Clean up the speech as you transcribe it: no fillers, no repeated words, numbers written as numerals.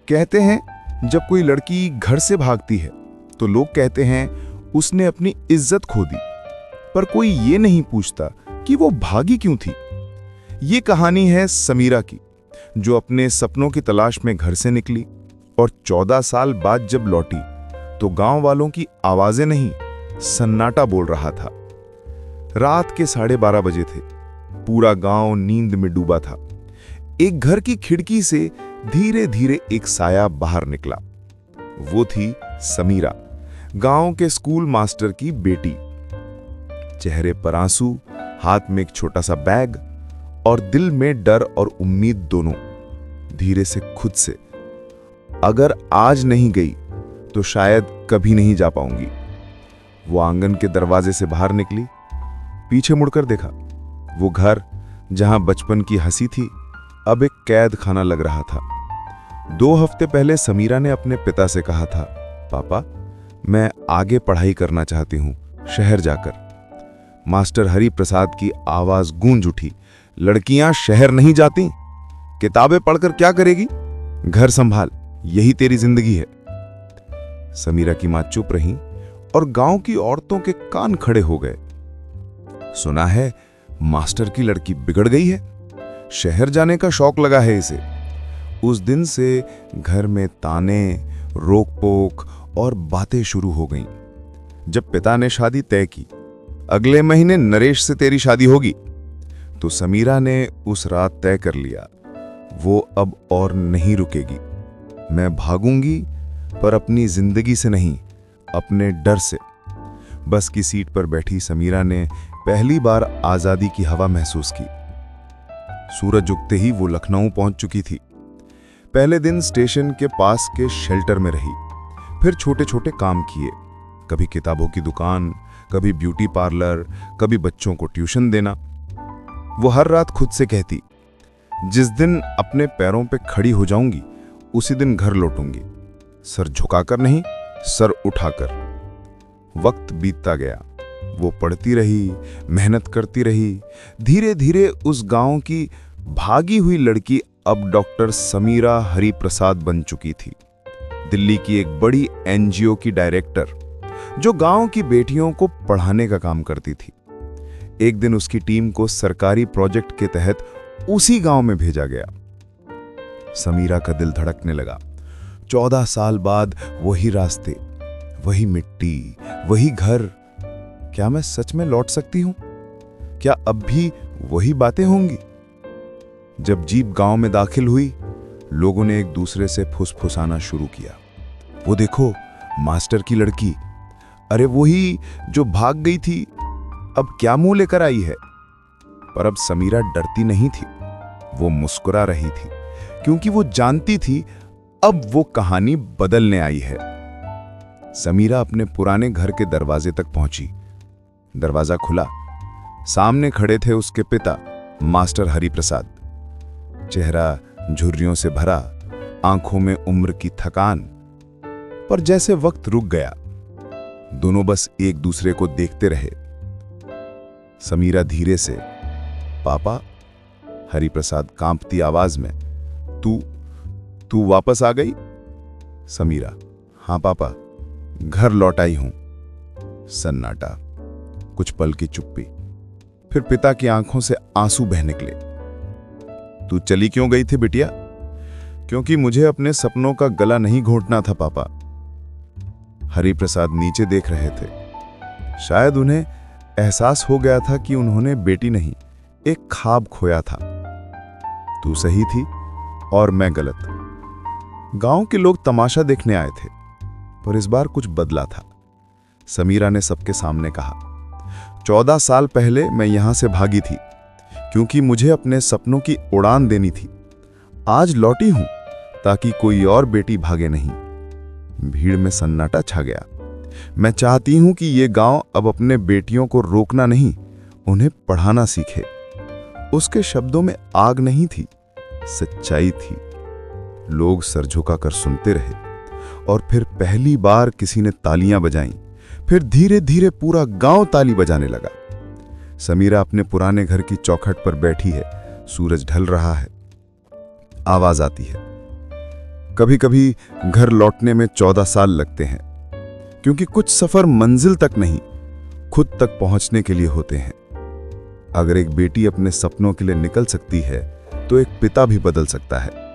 कहते हैं जब कोई लड़की घर से भागती है तो लोग कहते हैं उसने अपनी इज्जत खो दी, पर कोई ये नहीं पूछता कि वो भागी क्यों थी। ये कहानी है समीरा की, जो अपने सपनों की तलाश में घर से निकली और 14 साल बाद जब लौटी तो गांव वालों की आवाजें नहीं, सन्नाटा बोल रहा था। रात के 12:30 बजे थे। पूरा गांव नींद में डूबा था। एक घर की खिड़की से धीरे धीरे एक साया बाहर निकला। वो थी समीरा, गांव के स्कूल मास्टर की बेटी। चेहरे पर आंसू, हाथ में एक छोटा सा बैग और दिल में डर और उम्मीद दोनों। धीरे से खुद से, अगर आज नहीं गई तो शायद कभी नहीं जा पाऊंगी। वो आंगन के दरवाजे से बाहर निकली, पीछे मुड़कर देखा। वो घर जहां बचपन की हंसी थी अब एक कैद खाना लग रहा था। 2 हफ्ते पहले समीरा ने अपने पिता से कहा था, पापा मैं आगे पढ़ाई करना चाहती हूं, शहर जाकर। मास्टर हरि प्रसाद की आवाज गूंज उठी, लड़कियां शहर नहीं जाती, किताबें पढ़कर क्या करेगी, घर संभाल, यही तेरी जिंदगी है। समीरा की मां चुप रही और गांव की औरतों के कान खड़े हो गए। सुना है मास्टर की लड़की बिगड़ गई है, शहर जाने का शौक लगा है इसे। उस दिन से घर में ताने, रोक पोक और बातें शुरू हो गईं। जब पिता ने शादी तय की, अगले महीने नरेश से तेरी शादी होगी, तो समीरा ने उस रात तय कर लिया, वो अब और नहीं रुकेगी। मैं भागूंगी, पर अपनी जिंदगी से नहीं, अपने डर से। बस की सीट पर बैठी समीरा ने पहली बार आजादी की हवा महसूस की। सूरज उगते ही वो लखनऊ पहुंच चुकी थी। पहले दिन स्टेशन के पास के शेल्टर में रही, फिर छोटे छोटे काम किए, कभी किताबों की दुकान, कभी ब्यूटी पार्लर, कभी बच्चों को ट्यूशन देना। वो हर रात खुद से कहती, जिस दिन अपने पैरों पे खड़ी हो जाऊंगी उसी दिन घर लौटूंगी, सर झुकाकर नहीं, सर उठाकर। वक्त बीतता गया, वो पढ़ती रही, मेहनत करती रही। धीरे धीरे उस गांव की भागी हुई लड़की अब डॉक्टर समीरा हरि प्रसाद बन चुकी थी। दिल्ली की एक बड़ी एनजीओ की डायरेक्टर, जो गांव की बेटियों को पढ़ाने का काम करती थी। एक दिन उसकी टीम को सरकारी प्रोजेक्ट के तहत उसी गांव में भेजा गया। समीरा का दिल धड़कने लगा। 14 साल बाद वही रास्ते, वही मिट्टी, वही घर। क्या मैं सच में लौट सकती हूं? क्या अब भी वही बातें होंगी? जब जीप गांव में दाखिल हुई, लोगों ने एक दूसरे से फुसफुसाना शुरू किया। वो देखो, मास्टर की लड़की, अरे वही जो भाग गई थी, अब क्या मुंह लेकर आई है। पर अब समीरा डरती नहीं थी, वो मुस्कुरा रही थी, क्योंकि वो जानती थी अब वो कहानी बदलने आई है। समीरा अपने पुराने घर के दरवाजे तक पहुंची। दरवाजा खुला, सामने खड़े थे उसके पिता मास्टर हरि प्रसाद। चेहरा झुर्रियों से भरा, आंखों में उम्र की थकान। पर जैसे वक्त रुक गया, दोनों बस एक दूसरे को देखते रहे। समीरा धीरे से, पापा। हरि प्रसाद कांपती आवाज में, तू वापस आ गई? समीरा, हां पापा, घर लौट आई हूं। सन्नाटा, कुछ पल की चुप्पी, फिर पिता की आंखों से आंसू बह निकले। तू चली क्यों गई थी बिटिया? क्योंकि मुझे अपने सपनों का गला नहीं घोंटना था पापा। हरि प्रसाद नीचे देख रहे थे। शायद उन्हें एहसास हो गया था कि उन्होंने बेटी नहीं, एक ख्वाब खोया था। तू सही थी और मैं गलत। गांव के लोग तमाशा देखने आए थे, पर इस बार कुछ बदला था। समीरा ने सबके सामने कहा, 14 साल पहले मैं यहां से भागी थी, क्योंकि मुझे अपने सपनों की उड़ान देनी थी। आज लौटी हूं ताकि कोई और बेटी भागे नहीं। भीड़ में सन्नाटा छा गया। मैं चाहती हूं कि ये गांव अब अपने बेटियों को रोकना नहीं, उन्हें पढ़ाना सीखे। उसके शब्दों में आग नहीं थी, सच्चाई थी। लोग सर झुकाकर सुनते रहे और फिर पहली बार किसी ने तालियां बजाईं। फिर धीरे धीरे पूरा गांव ताली बजाने लगा। समीरा अपने पुराने घर की चौखट पर बैठी है। सूरज ढल रहा है। आवाज आती है, कभी कभी घर लौटने में 14 साल लगते हैं, क्योंकि कुछ सफर मंजिल तक नहीं, खुद तक पहुंचने के लिए होते हैं। अगर एक बेटी अपने सपनों के लिए निकल सकती है, तो एक पिता भी बदल सकता है।